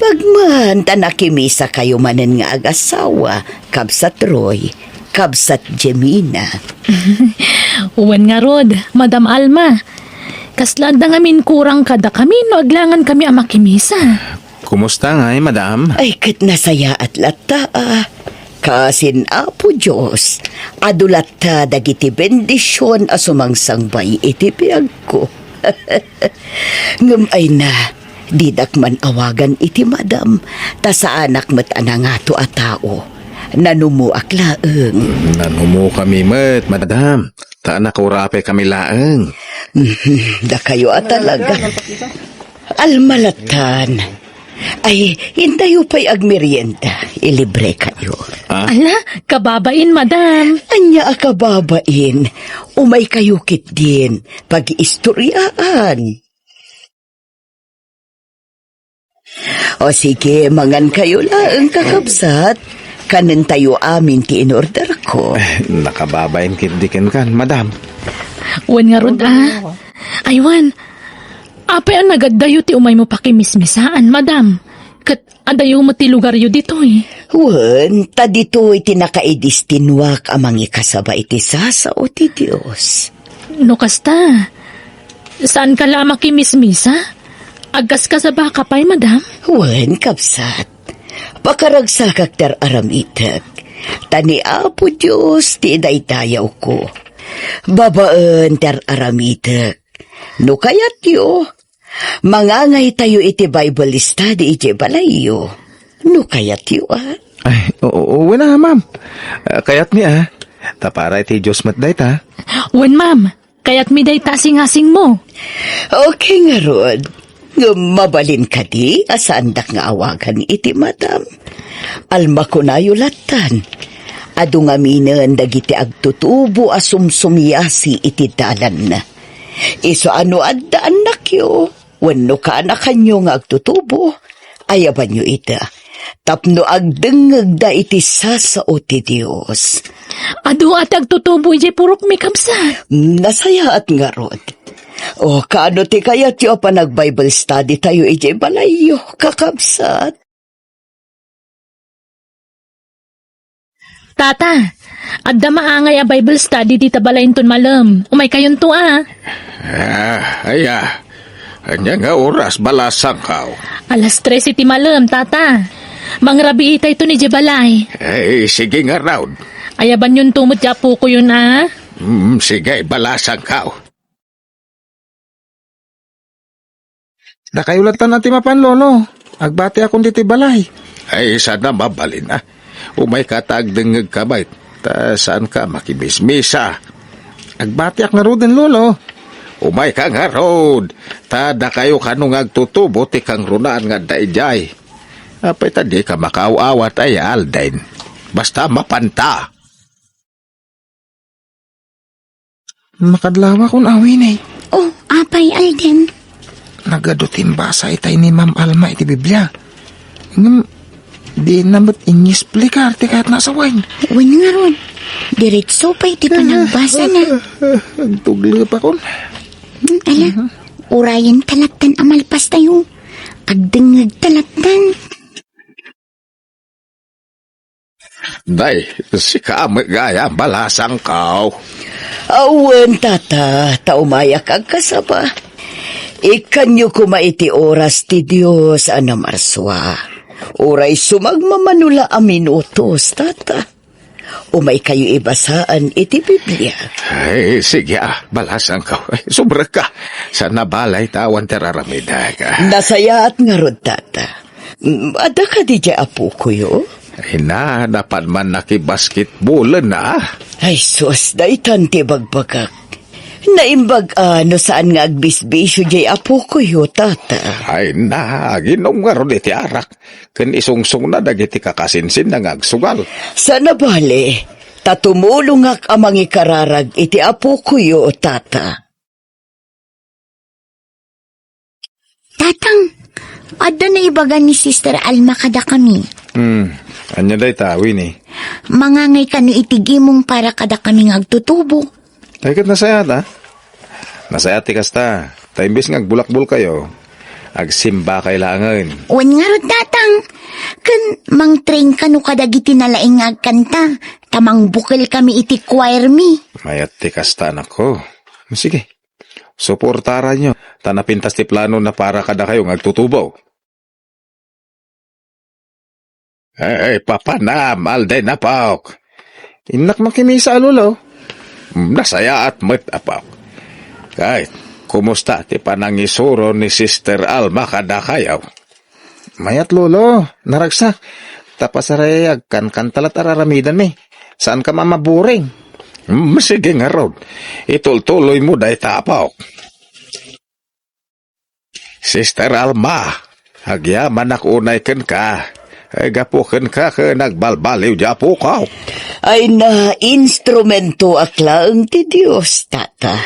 Pagman, tanakimisa kayo manen nga agasawa, kabsat Roy, kabsat Jemina. Uwan nga rod, Madam Alma. Kaslad na ngamin kurang kada kami no aglangan kami ang makimisa. Kumusta nga madam? Ay, kat nasaya at lata Kasin apo Diyos, adulat ta dagiti bendisyon asumangsangbay iti piyag ko. Ngam ay na, didak man awagan iti madam, ta sa anak mat anangato a tao. Nanumuak laeng. Nanumu kami madam. Ta nakurape kami laeng. Da kayo talaga. Almalatan. Ay, hintayo pa'y agmerienda. Ilibre kayo. Ala, kababain, madam. Anya akababain. Umay kayo kit din. Pag-istoryaan. O sige, mangan kayo lang kakabsat. Kanin tayo amin ti in-order ko. Nakababain kitdikin kan, madam. Uwan nga rod Aywan, apay ang nagadayo ti umay mo pakimismisaan, madam. Kat adayo mo ti lugar yu dito Wan, ta dito iti nakaidistinwak amang ikasaba iti sasa o ti Diyos. No kasta, saan ka la makimismisa? Agkas ka sa baka pa'y, madam? Wan, kapsat. Pakaragsakak ter aramitek. Tani apo Diyos ti daytayaw ko. Babaan ter aramitek. No kayat yo. Mangangay tayo iti Bible study iti balayo. No kayat yo Ay, oo na ma'am. Kayat mi tapara iti Diyos matday ta. Wen, ma'am. Kaya't miday tasing-asing mo. Okay nga rod. Mabalin ka di, asandak nga awagan iti madam. Alma ko na yulatan. Adu nga minan dagiti agtutubo asumsumyasi iti dalan na. Iso ano addaan na kyo? Wano ka na kanyo nga agtutubo? Ayaban nyo ita. Tapno agdengag da iti sasao ti Diyos. Adu at agtutubo iti purok mi kamsa. Nasaya at nga rod. O, kaano ti kaya tiyo pa nag-Bible study tayo iti balayo, kakabsat? Tata, adda maangay a Bible study di tabalayin ton malam. Umay kayon to Anya nga oras balasang kao. Alas 3 iti malam, tata. Mangrabi itay to ni Jebalay. Ay, sige nga raud. Ayaban yun tumot yapo ko yun Sige, balasang kao. Nakayulatan natin mapan, lolo. Agbati akong diti balay. Ay, sana mabalin Umay katagdengag kabay. Ta saan ka makibismisa? Agbati ak nga rodin, lolo. Umay ka nga rod. Tada kayo kanong agtutubo ti kang runaan nga daijay. Apay tadi ka makauawat ay aldain. Basta mapanta. Makadlawa kong awin Oh, apay Alden. Nagadutin basa itay ni Ma'am Alma iti Biblia. Di namat inyis plikar ti kahit nasa wine. Wen nga ron. Diretso pa iti panagbasa na. Tugli pa kon. Ala, urayan talatan amalpas tayo. Agdengag talatan. Day, si Kamagaya balasang kao. Awen, tata, taumayak ang kasaba. Ikanyo kumaiti oras ti Diyos, marswa. Oray sumagmamanula a minutos, tata. Umay kayo ibasaan iti Biblia. Ay, sige balasang kao. Ay, sobra ka. Sa nabalay tawan teraramida ka. Nasayaat nga rod, tata. Ada ka di dya apo ko yo? Ay na, dapat man nakibasketballan na. Ay, sus, daitan ti bagbagak. Naimbag no saan nga agbisbisyo jay apo ko yo, tata. Ay na, ginom nga ron iti arak. Ken isungsong na dagiti kakasinsin na ngagsugal. Sana bale, tatumulungak amang ikararag iti apo ko yo, tata. Tatang, adda na ibaga ni Sister Alma kada kami. Anya day tawin Mangangay ka no itigimong para kada kami agtutubo. Ay kat nasayat Nasayat ti kasta. Taimbis nga bulakbul kayo. Agsimba kailangan. Wan nga rod tatang. Kan mang train kanu kadagiti nalaing agkanta. Tamang bukil kami iti choir mi. Mayat ti kasta anak ko. Sige, suportara nyo. Tanapintas ti plano na para kada kayong agtutubaw. Papanam, alday na paok. Inak makimisa lolo. Nasaya at met apak. Kahit, kumusta ti panangisuro ni Sister Alma kada kayaw? Mayat lolo, naragsak. Tapasaray agkan kantalat araramidan mi. Saan ka mamaburing? Sige nga rod. Itultuloy mo day tapaw. Sister Alma, agyaman unay ken ka. Ay gapuken ka nagbalbaliw japo ka. Ay na instrumento aklang ti Diyos, tata.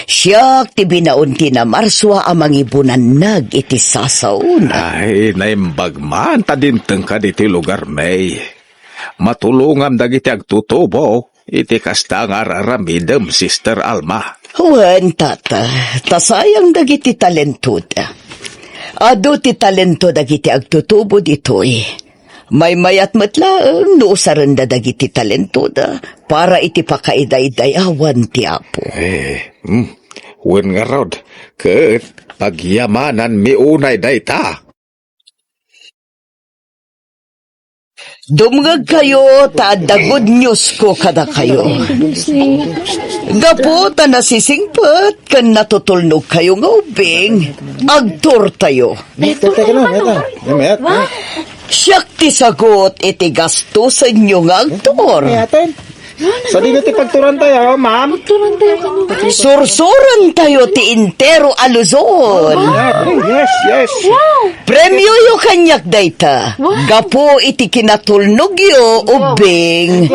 Siya ti binaon ti na marswa amang ibunanag iti sasauna. Ay, naimbagman ta dinteng ka diti lugar may. Matulungam dagiti agtutubo, iti kasta nga raramidem, Sister Alma. Wen, tata, tasayang dagiti talentuda. Ado ti talento dagiti agtutubo ditoy. May mayat matlaang nuusaran da dagiti talentuda para iti pakaidaydayawan ti Apo. Wen nga rod, ket pagyamanan mi unay dayta. Dumngag kayo, ta good news ko kada kayo. Gapo ta nasisingpat, kan natutulnog kayo nga ubing, agtor tayo. Siyak ti sagot, iti gasto sa inyo nga agtor. Sa di ti pagturan tayo, ma'am. Sursuran tayo ti intero a Luzon. Yes. Premyo yu kanyak dayta. Gapo iti kinatulnog yu ubing.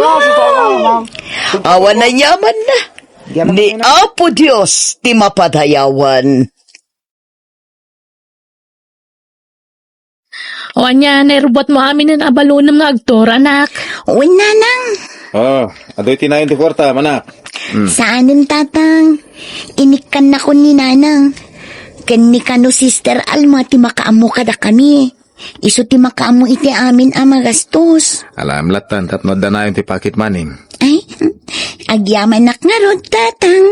Awan na yaman na. Ni Apo Diyos ti mapadayawan. O anya, nairubot mo amin ng abalunam nga agtor, anak. Wan nanang. Adoy tinayin ti kwarta, manak. Saanin tatang? Inikan na ko ni nanang. Kan ni kano Sister Alma ti makaamu kada kami. Iso ti makaamu iti amin magastos. Alam latan, tapno danayon ti pakit maning. Ay, agyaman nak nga rod tatang.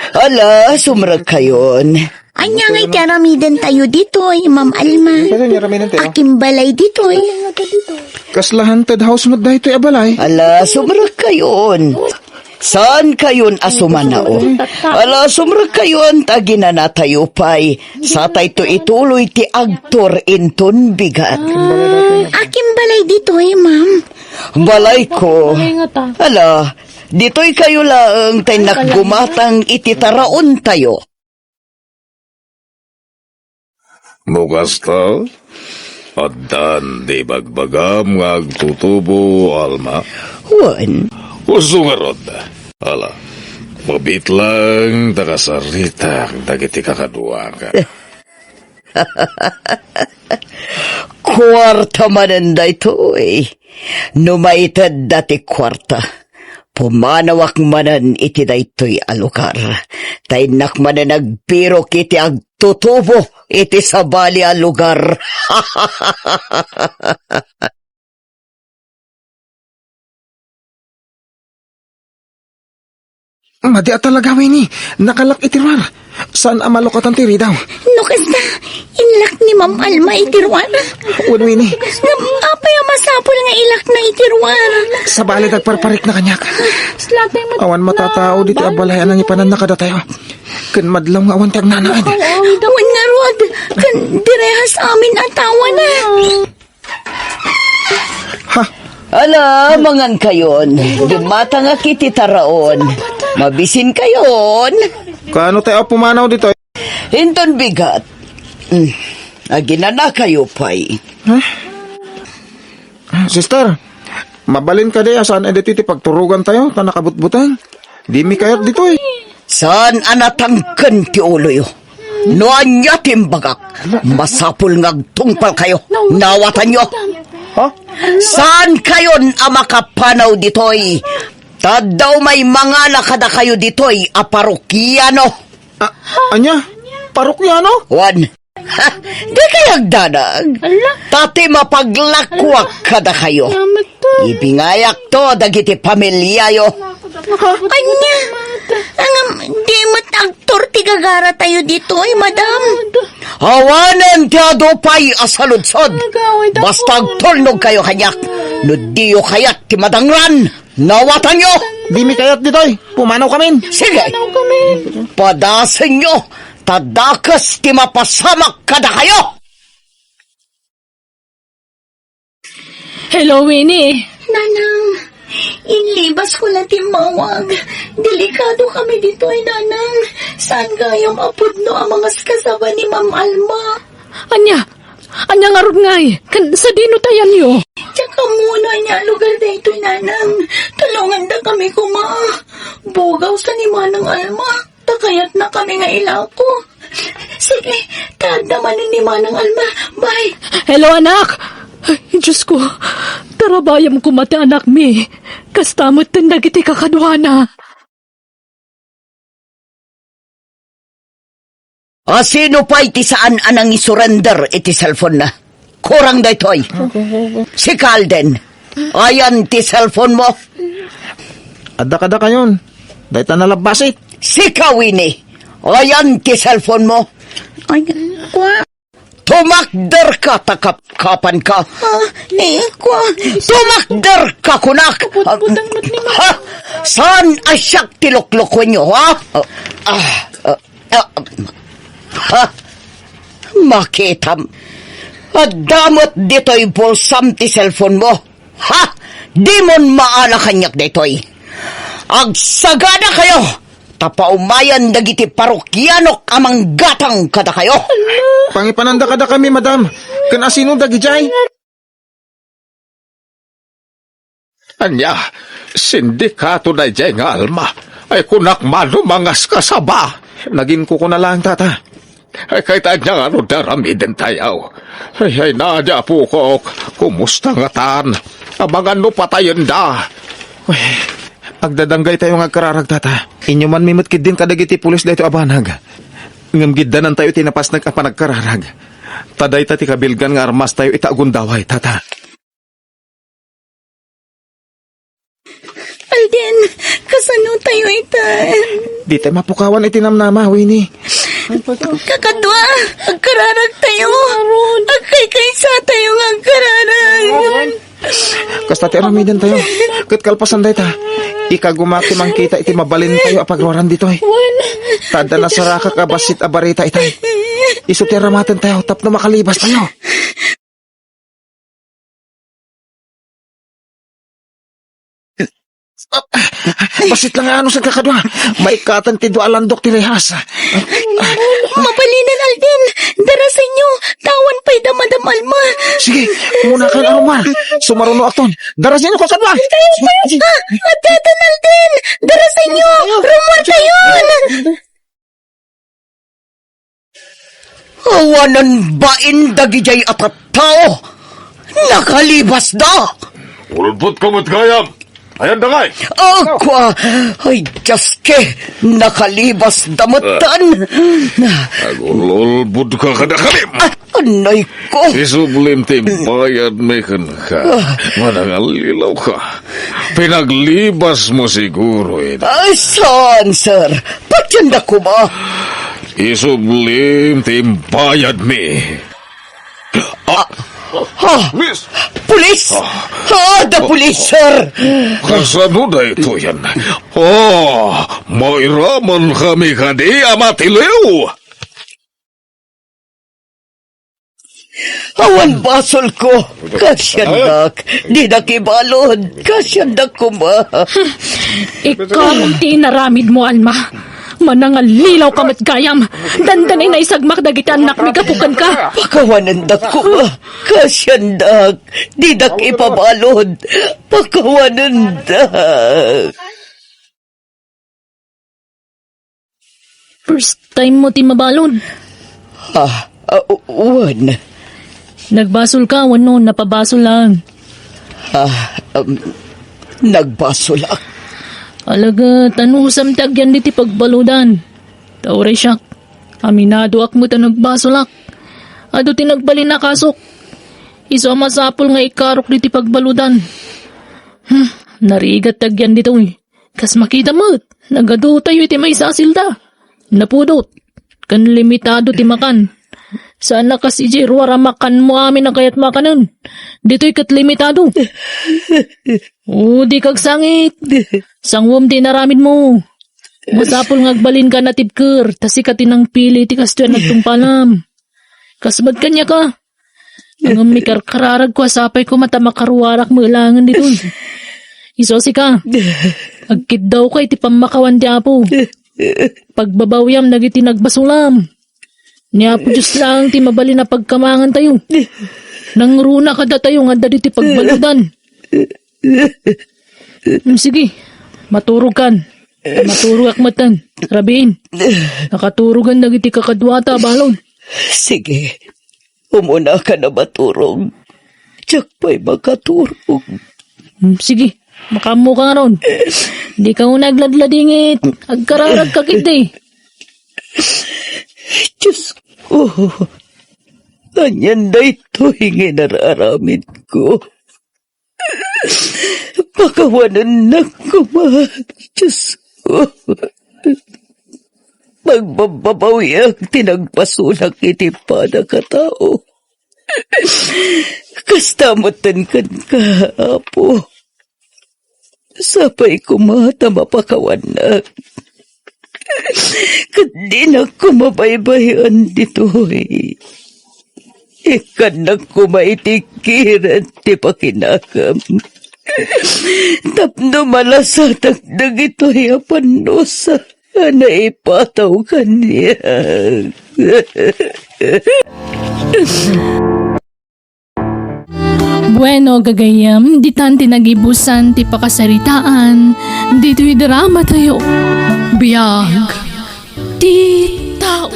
Ala, sumrag kayon. Anya nga itiaramidan tayo ditoy, Ma'am Alma. Aking balay ditoy. Kaslahan ted house mo dahito abalay. Ala, sumrag kayon. Saan kayon asumanao? Ala, sumrag kayon, tagina na tayo pa'y. Sa tayo ituloy ti agtor inton bigat. Aking balay ditoy, Ma'am. Balay ko. Ala, dito'y kayo lang tayo naggumatang ititaraon tayo. Bukas ta? Adan di bagbagam nga agtutubo, Alma. Juan, Uso nga rod. Ala, mabit lang takasarita dagiti kakadua ka. kwarta mananda ito eh. Numaitad dati kwarta. Pumanawak manan iti daytoy alugar. Taynak manan nagpirok iti agtutubo iti sabali alugar. Madi at talaga ni, nakalak itirwar. Saan amalokatan tiri daw? Nukas na, inlak ni Ma'am Alma itirwan. Winnie, Apay ang masapol nga ilak na itirwan. sa bali nagparparik na kanyak. Awan matatao diti abalay anang ipanan na kada tayo. Kan madlaw nga awan tiyag nanaan. Wan nga rod, kan direhas amin atawa na. Ha? Ala, mangan kayon. Dumata nga kiti taraon. Mabisin kayon. Kaano tayo pumanaw dito? Hinton bigat. Aginana kayo pa'y. Sister, mabalin ka di saan editi pagturugan tayo ta nakabutbutan. Di mi kayat dito eh. Saan anatangken ti ulo yo? No anya timbagak. Masapul ngagtungpal kayo. Nawatan nyo. Ha? Saan kayon ang makapanaw ditoy? Tadaw may mga nakada kayo dito'y aparokyano. Anya? Parokyano? Wan. Ha, di kayagdanag. Tati mapaglakwak kada kayo. Ibingayak to dagiti pamilyayo. Anya, di matagtor tigagara tayo dito madam. Awanan ti adupay asaludsod. Basta agtulnog kayo kanyak. No diyo kayat ti madangran. Nawatan nyo. Di mi kayat ditoy. Pumanaw kamin. Sige. Padasan nyo. Tadakas ti mapasamak kada kayo. Hello, Winnie. Nanang, inlibas ko na timawag. Delikado kami dito ay nanang. Saan gayong apod no ang mga kasaba ni Ma'am Alma? Anya nga ron ngay. Sa dino tayan yo. Tsaka muna niya lugar na ito nanang. Tulungan na kami kuma. Bugaw sa ni Manang Alma. Takayat na kami nga ilako. Sige, tadamanin ni Manang Alma. Bye. Hello, anak. Ay, Diyos ko. Tarabayam ko mati anak mi. Kastamot tindag iti kakadwana. Sino pa iti saan anang isurrender iti cellphone na? Kurang da ito'y. Si Calden. Ayan ti cellphone mo. Ada kayon. Dahil ta nalabasit. Si Kawini. Ayan ti cellphone mo. Ay, kwa. Tumakder ka, takap-kapan ka. Kwa. Tumakder ka, kunak. Ha? Saan asyak tiluklukwen nyo, ha? Ha? Makitam. Adamot dito'y bulsam ti cellphone mo. Ha? Di mon maala kanyak dito'y. Agsagada kayo. Tapaumayan dagiti parokyanok amang gatang kada kayo. Pangipananda kada kami, madam. Kan asino dagijay? Anya, sindikato na jay nga Alma. Ay kunak malumangas kasaba. Naging ko na lang, tata. Ay kahit anya nga no daramiden tayaw. Ay nadya po ko. Kumusta nga tan? Abangan no patayin da. Uy, agdadanggay tayo nga kararag, tata. Inyo man mimutkid din kadagiti pulis da ito abanag. Ngamgiddanan tayo tinapas nagkapanagkararag. Taday tati kabilgan nga armas tayo itagundaway, tata. Alden, kasano tayo ita? Di tayo mapukawan itinamnama, Winnie. Kakadwa, agkararag tayo. Agkay-kaysa tayo nga agkararag. Kasta ti aramidan tayo. Kat kalpasan day ta. Ikagumaki mang kita iti mabalin tayo apagwaran dito eh. Tada na saraka ka basit abarita itay. Iso ti aramatan tayo tapno makalibas tayo. Basit lang ano sa kakadwa. Maikatan ti dualandok ti rehas. Mabalinan, Alden. Dara sa inyo. Tawan pa'y damadam Alma. Sige, muna kayo na rumar. Sumaruno akton. Darasin ko kakadwa. Matatan, Alden. Dara sa inyo. Rumar tayo. Awanan bain dagijay at tao. Nakalibas da. Uludpot ka matkayam. Ayan dangay. Aqua, ay Diyos ke, nakalibas damutan. Agululbud ka kadakalim. Anay ko. Isublim timpayad may ka. Manangalilaw ka. Pinaglibas mo siguro eh. Ay, saan, sir? Patyanda ko ba? Isublim timpayad mi. Ha? Miss, Pulis? The police, sir. kasano na ito yan? Oh, mairaman kami kadi amatiliw. Awan basol ko. Kasyandak. Di na kibalod. Kasyandak ko ba? Ikaw ang tinaramid mo, Alma. Manangal lilaw ka matgayam. Dandanay na isagmak dagiti anak mi kapukan ka. Pakawanandak ko ba? Kasyandak. Di na kipabalod. Pakawanandak. First time mo ti mabalod. Wan. Nagbasol ka, wano, napabasol lang. Nagbasol ako. Alaga, tanusam tagyan di ti pagbaludan. Tauray siya, aminado ak mo ta nagbasolak. Ado ti nagbalin na kasok. Iso masapol nga ikarok di ti pagbaludan. Narigat tagyan dito eh. Kas makita mo, nagado tayo iti may sasilda. Napudot, kan limitado ti makan. Sana kasi jirwara makan mo amin ang kayat makanan. Dito'y kat limitado. Di kag sangit. Sangwam di naramid mo. Masapol ngagbalin ka na tibker, tasi ka tinang pili ti kastuyan nagtungpalam. Kasbad kanya ka. Ang mikarkararag ko asapay ko mata makaruwarak mo ilangan dito. Isosi ka. Agkit daw ka iti pamakawan di apo. Pagbabawyam nagiti nagbasulam. Ni apo Diyos lang ti mabali na pagkamangan tayo. Nangruna ka da tayo nga da diti pagbaludan. Sige, maturog kan. Maturog akmatan. Rabiin. Nakaturugan nagiti kakadwata balon. Sige, umuna ka na maturog. Tiyak pa'y makaturog. Sige, makamo ka nga ron. Di ka mo nagladladingit. Agkararag ka kiti. Diyos ko, ganyan na ito hingin nararamid ko. Pakawanan na kuma, Diyos ko. Magbababawi ang tinagpasulak iti pa na katao. Kastamutan kan ka, Apo. Sapay kumata mapakawan na. Kandi na kumabaybayan dito eh. Ikan na kumaitikiran ti pakinakam. Tapno malasatag na ito yapanosa na ipataw kanya. Bueno, gagayam, di tan tinagibusan ti pakasaritaan, dito'y drama tayo. Biyag, ti tao.